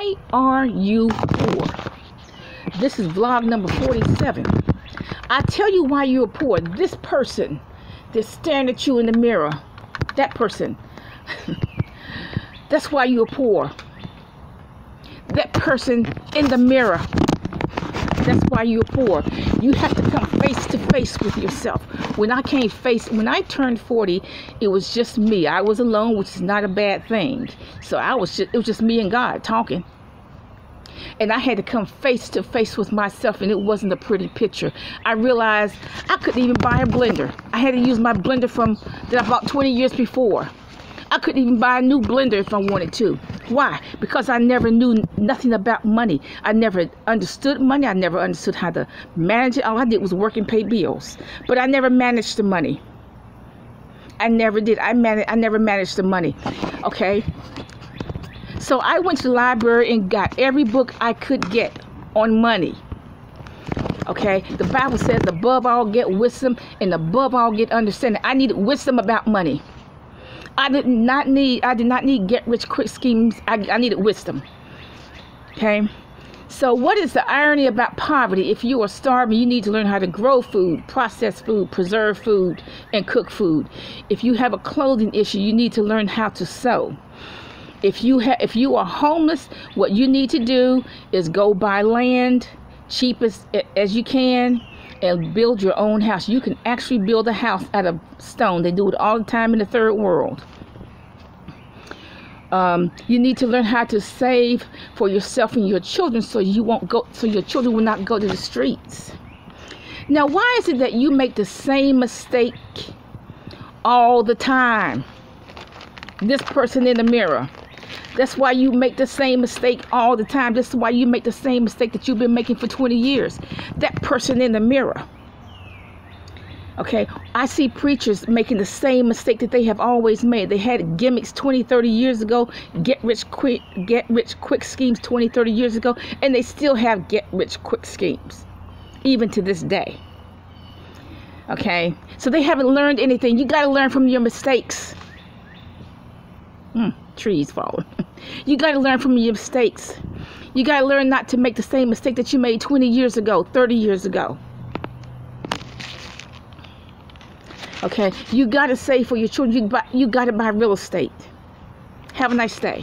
Why are you poor? This is vlog number 47. I tell you why you're poor. This person that's staring at you in the mirror, that person, that's why you're poor. That person in the mirror, that's why you're poor. You have to come face to face with yourself. When I turned 40, it was just me. I was alone, which is not a bad thing. So it was just me and God talking. And I had to come face to face with myself, and it wasn't a pretty picture. I realized I couldn't even buy a blender. I had to use my blender that I bought 20 years before. I couldn't even buy a new blender if I wanted to. Why? Because I never knew nothing about money. I never understood money. I never understood how to manage it. All I did was work and pay bills. But I never managed the money. I never did. I never managed the money. Okay? So I went to the library and got every book I could get on money. Okay? The Bible says above all get wisdom and above all get understanding. I needed wisdom about money. I did not need get rich quick schemes. I needed wisdom. Okay? So what is the irony about poverty? If you are starving, you need to learn how to grow food, process food, preserve food, and cook food. If you have a clothing issue, you need to learn how to sew. If you are homeless, what you need to do is go buy land cheapest as you can and build your own house. You can actually build a house out of stone. They do it all the time in the third world. You need to learn how to save for yourself and your children so your children will not go to the streets. Now, why is it that you make the same mistake all the time? This person in the mirror. That's why you make the same mistake all the time. This is why you make the same mistake that you've been making for 20 years. That person in the mirror. Okay, I see preachers making the same mistake that they have always made. They had gimmicks 20, 30 years ago, get rich quick schemes 20, 30 years ago, and they still have get rich quick schemes, even to this day. Okay, so they haven't learned anything. You got to learn from your mistakes. Trees falling. You got to learn from your mistakes. You got to learn not to make the same mistake that you made 20 years ago, 30 years ago. Okay, you got to save for your children. You got to buy real estate. Have a nice day.